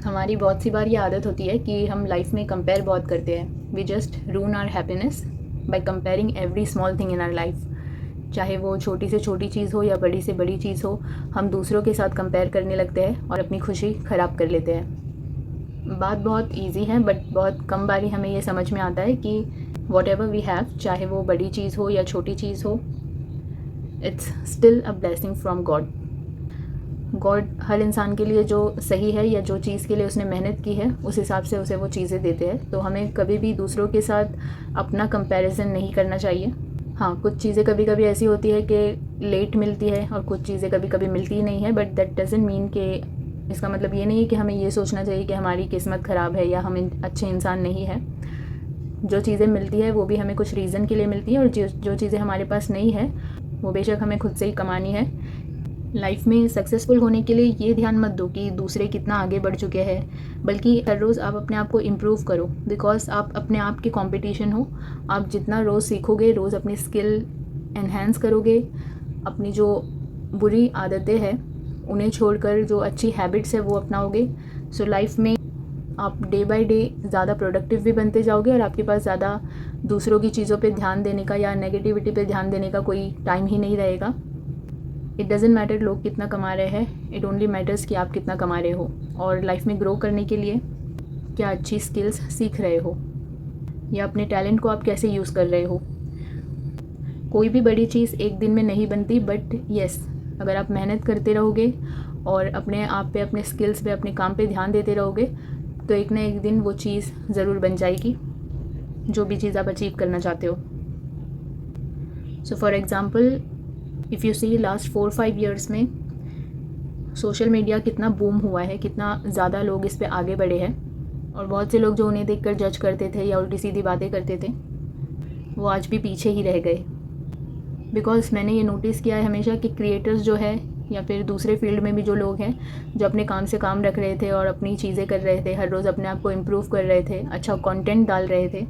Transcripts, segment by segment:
हमारी बहुत सी बार ये आदत होती है कि हम लाइफ में कंपेयर बहुत करते हैं। We just ruin our happiness by comparing every small thing in our life. चाहे वो छोटी से छोटी चीज़ हो या बड़ी से बड़ी चीज़ हो, हम दूसरों के साथ कंपेयर करने लगते हैं और अपनी खुशी ख़राब कर लेते हैं। बात बहुत इजी है, बट बहुत कम बारी हमें ये समझ में आता है कि वॉट एवर वी हैव, चाहे वो बड़ी चीज़ हो या छोटी चीज़ हो, it's still a blessing from God. God हर इंसान के लिए जो सही है या जो चीज़ के लिए उसने मेहनत की है, उस हिसाब से उसे वो चीज़ें देते हैं। तो हमें कभी भी दूसरों के साथ अपना कंपैरिजन नहीं करना चाहिए। हाँ, कुछ चीज़ें कभी कभी ऐसी होती है कि लेट मिलती है और कुछ चीज़ें कभी कभी मिलती ही नहीं है, बट दैट डजंट मीन कि इसका मतलब ये नहीं है कि हमें ये सोचना चाहिए कि हमारी किस्मत ख़राब है या हम अच्छे इंसान नहीं है। जो चीज़ें मिलती है वो भी हमें कुछ रीज़न के लिए मिलती है, और जो चीज़ें हमारे पास नहीं है वो बेशक हमें खुद से ही कमानी है। लाइफ में सक्सेसफुल होने के लिए ये ध्यान मत दो कि दूसरे कितना आगे बढ़ चुके हैं, बल्कि हर रोज़ आप अपने आप को इम्प्रूव करो, बिकॉज आप अपने आप की कंपटीशन हो। आप जितना रोज़ सीखोगे, रोज़ अपनी स्किल एनहेंस करोगे, अपनी जो बुरी आदतें हैं उन्हें छोड़कर जो अच्छी हैबिट्स है वो अपनाओगे। सो लाइफ में आप डे बाय डे ज़्यादा प्रोडक्टिव भी बनते जाओगे और आपके पास ज़्यादा दूसरों की चीज़ों पे ध्यान देने का या नेगेटिविटी पे ध्यान देने का कोई टाइम ही नहीं रहेगा। इट डज़न्ट मैटर लोग कितना कमा रहे हैं, इट ओनली मैटर्स कि आप कितना कमा रहे हो, और लाइफ में ग्रो करने के लिए क्या अच्छी स्किल्स सीख रहे हो या अपने टैलेंट को आप कैसे यूज़ कर रहे हो। कोई भी बड़ी चीज़ एक दिन में नहीं बनती, बट येस, अगर आप मेहनत करते रहोगे और अपने आप पे, अपने स्किल्स पे, अपने काम पे ध्यान देते रहोगे, तो एक ना एक दिन वो चीज़ ज़रूर बन जाएगी, जो भी चीज़ आप अचीव करना चाहते हो। So for example, if you see last 4-5 years में सोशल मीडिया कितना बूम हुआ है, कितना ज़्यादा लोग इस पे आगे बढ़े हैं, और बहुत से लोग जो उन्हें देखकर जज करते थे या उल्टी सीधी बातें करते थे, वो आज भी पीछे ही रह गए। बिकॉज मैंने ये नोटिस किया है हमेशा कि क्रिएटर्स जो है या फिर दूसरे फील्ड में भी जो लोग हैं, जो अपने काम से काम रख रहे थे और अपनी चीज़ें कर रहे थे, हर रोज़ अपने आप को इम्प्रूव कर रहे थे, अच्छा कंटेंट डाल रहे थे,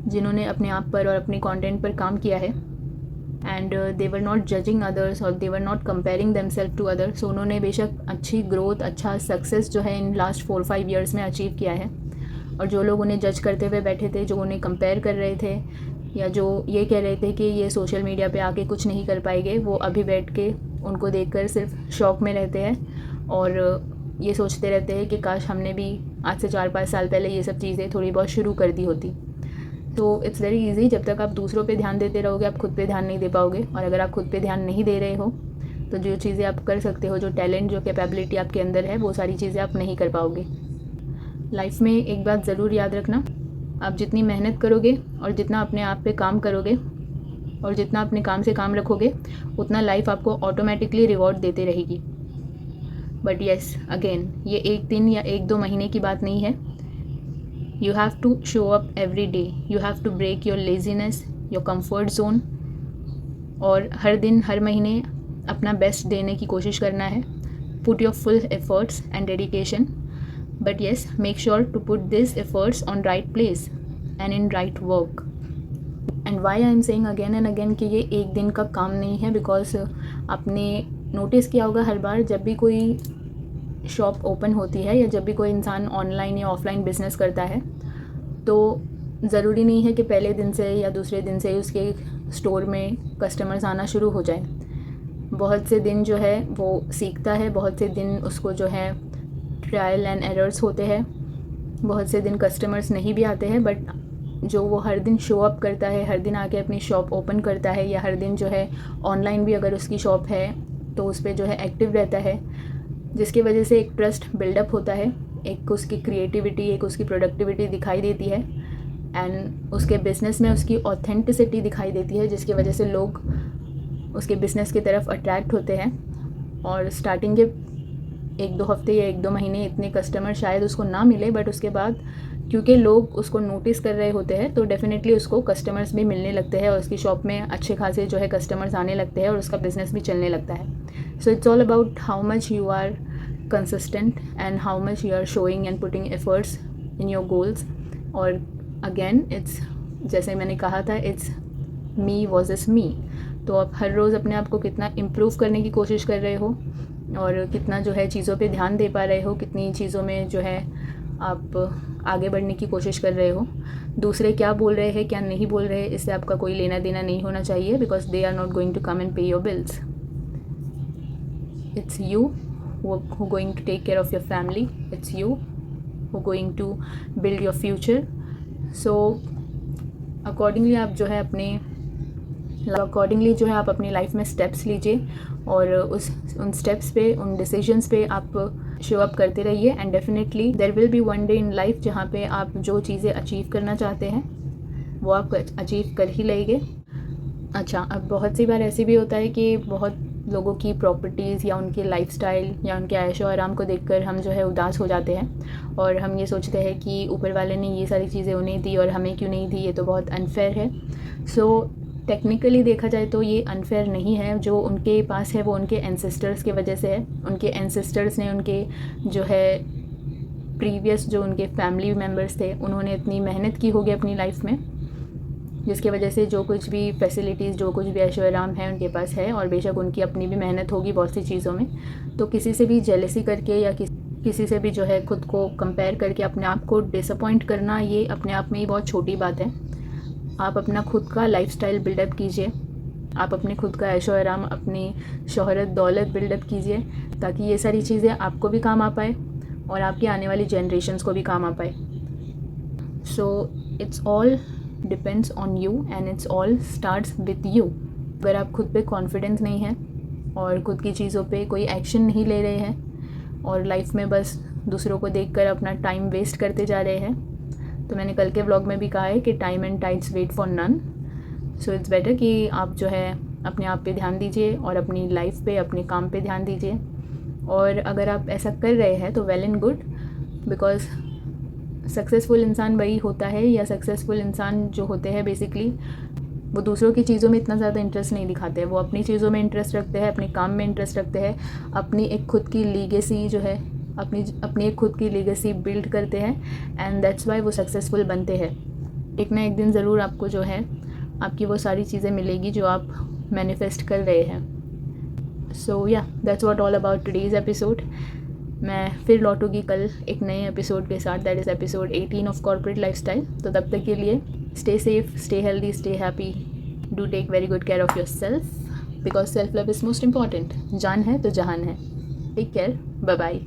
जिन्होंने अपने आप पर और अपने कंटेंट पर काम किया है, and they were not judging others और they were not comparing themselves to others. So उन्होंने बेशक अच्छी ग्रोथ, अच्छा सक्सेस जो है इन लास्ट 4-5 ईयर्स में अचीव किया है। और जो लोग उन्हें जज करते हुए बैठे थे, जो उन्हें कंपेयर कर रहे थे या जो ये कह रहे थे कि ये सोशल मीडिया पे आके कुछ नहीं कर पाएंगे, वो अभी बैठ के उनको देखकर सिर्फ शौक में रहते हैं और ये सोचते रहते हैं कि काश हमने भी आज से 4-5 साल पहले ये सब चीज़ें थोड़ी बहुत शुरू कर दी होती। तो इट्स वेरी इजी, जब तक आप दूसरों पे ध्यान देते रहोगे आप खुद पे ध्यान नहीं दे पाओगे, और अगर आप खुद पे ध्यान नहीं दे रहे हो तो जो चीज़ें आप कर सकते हो, जो टैलेंट, जो कैपेबिलिटी आपके अंदर है, वो सारी चीज़ें आप नहीं कर पाओगे। लाइफ में एक बात ज़रूर याद रखना, आप जितनी मेहनत करोगे और जितना अपने आप पे काम करोगे और जितना अपने काम से काम रखोगे, उतना लाइफ आपको ऑटोमेटिकली रिवॉर्ड देते रहेगी। बट येस, अगेन, ये एक दिन या 1-2 महीने की बात नहीं है। You have to show up every day. You have to break your laziness, your comfort zone, और हर दिन, हर महीने अपना बेस्ट देने की कोशिश करना है. Put your full efforts and dedication. But yes, make sure to put these efforts on right place and in right work. And why I am saying again and again कि ये एक दिन का काम नहीं है, because आपने नोटिस किया होगा हर बार जब भी कोई शॉप ओपन होती है या जब भी कोई इंसान ऑनलाइन या ऑफलाइन बिज़नेस करता है, तो ज़रूरी नहीं है कि पहले दिन से या दूसरे दिन से उसके स्टोर में कस्टमर्स आना शुरू हो जाए। बहुत से दिन जो है वो सीखता है, बहुत से दिन उसको जो है ट्रायल एंड एरर्स होते हैं, बहुत से दिन कस्टमर्स नहीं भी आते हैं, बट जो वो हर दिन शो अप करता है, हर दिन आके अपनी शॉप ओपन करता है, या हर दिन जो है ऑनलाइन भी अगर उसकी शॉप है तो उस पर जो है एक्टिव रहता है, जिसकी वजह से एक ट्रस्ट बिल्डअप होता है, एक उसकी क्रिएटिविटी, एक उसकी प्रोडक्टिविटी दिखाई देती है, एंड उसके बिज़नेस में उसकी ऑथेंटिसिटी दिखाई देती है, जिसकी वजह से लोग उसके बिज़नेस की तरफ अट्रैक्ट होते हैं। और स्टार्टिंग के 1-2 हफ्ते या 1-2 महीने इतने कस्टमर शायद उसको ना मिले, बट उसके बाद क्योंकि लोग उसको नोटिस कर रहे होते हैं तो डेफिनेटली उसको कस्टमर्स भी मिलने लगते हैं और उसकी शॉप में अच्छे खासे जो है कस्टमर्स आने लगते हैं और उसका बिज़नेस भी चलने लगता है। So it's all about how much you are consistent and how much you are showing and putting efforts in your goals. और अगेन, इट्स, जैसे मैंने कहा था, इट्स मी वर्सेस मी। तो आप हर रोज़ अपने आप को कितना इम्प्रूव करने की कोशिश कर रहे हो, और कितना जो है चीज़ों पे ध्यान दे पा रहे हो, कितनी चीज़ों में जो है आप आगे बढ़ने की कोशिश कर रहे हो। दूसरे क्या बोल रहे हैं क्या नहीं बोल रहे, इससे आपका कोई लेना देना नहीं होना चाहिए, because they are not going to come and pay your bills. It's you who going to take care of your family. It's you who going to build your future. So accordingly आप जो है अपनी life में steps लीजिए और उन steps पे, उन डिसीजंस पे आप शो अप करते रहिए. And definitely there will be one day in life जहाँ पे आप जो चीज़ें अचीव करना चाहते हैं वो आप अचीव कर ही लेंगे. अच्छा, अब बहुत सी बार ऐसे भी होता है कि बहुत लोगों की प्रॉपर्टीज़ या उनके लाइफस्टाइल या उनके ऐशो आराम को देखकर हम जो है उदास हो जाते हैं और हम ये सोचते हैं कि ऊपर वाले ने ये सारी चीज़ें उन्हें दी और हमें क्यों नहीं दी, ये तो बहुत अनफेयर है. सो टेक्निकली देखा जाए तो ये अनफेयर नहीं है. जो उनके पास है वो उनके एंसेस्टर्स की वजह से है. उनके एंसेस्टर्स ने, उनके जो है प्रीवियस जो उनके फैमिली मेम्बर्स थे, उन्होंने इतनी मेहनत की होगी अपनी लाइफ में, जिसकी वजह से जो कुछ भी फैसिलिटीज़, जो कुछ भी ऐशो आराम है उनके पास है. और बेशक उनकी अपनी भी मेहनत होगी बहुत सी चीज़ों में. तो किसी से भी जेलसी करके या किसी से भी जो है खुद को कंपेयर करके अपने आप को डिसअपॉइंट करना, ये अपने आप में ही बहुत छोटी बात है. आप अपना खुद का लाइफस्टाइल बिल्डअप कीजिए, आप अपने खुद का ऐशो आराम, अपनी शोहरत दौलत बिल्डअप कीजिए, ताकि ये सारी चीज़ें आपको भी काम आ पाए और आपकी आने वाली जनरेशन्स को भी काम आ पाए. सो it's all depends on you and it's all starts with you. अगर आप खुद पे कॉन्फिडेंस नहीं है और खुद की चीज़ों पे कोई एक्शन नहीं ले रहे हैं और लाइफ में बस दूसरों को देखकर अपना टाइम वेस्ट करते जा रहे हैं, तो मैंने कल के व्लॉग में भी कहा है कि time and tides wait for none. So it's better कि आप जो है अपने आप पे ध्यान दीजिए और अपनी लाइफ पे, अपने काम पे ध्यान दीजिए. और अगर आप ऐसा कर रहे हैं तो well and good, because successful इंसान वही होता है, या सक्सेसफुल इंसान जो होते हैं बेसिकली वो दूसरों की चीज़ों में इतना ज़्यादा इंटरेस्ट नहीं दिखाते हैं. वो अपनी चीज़ों में इंटरेस्ट रखते हैं, अपने काम में इंटरेस्ट रखते हैं, अपनी एक खुद की लीगेसी जो है, अपनी एक खुद की लीगेसी बिल्ड करते हैं. एंड दैट्स वाई वो सक्सेसफुल बनते हैं. एक ना एक दिन ज़रूर आपको जो है आपकी वो सारी चीज़ें मिलेगी जो आप मैनिफेस्ट कर रहे हैं. So yeah that's what all about today's episode. मैं फिर लौटूंगी कल एक नए एपिसोड के साथ, that is episode 18 of corporate lifestyle. तो तब तक के लिए stay safe, stay healthy, stay happy, do take very good care of yourself, because self love is most important. जान है तो जहान है. Take care, bye bye.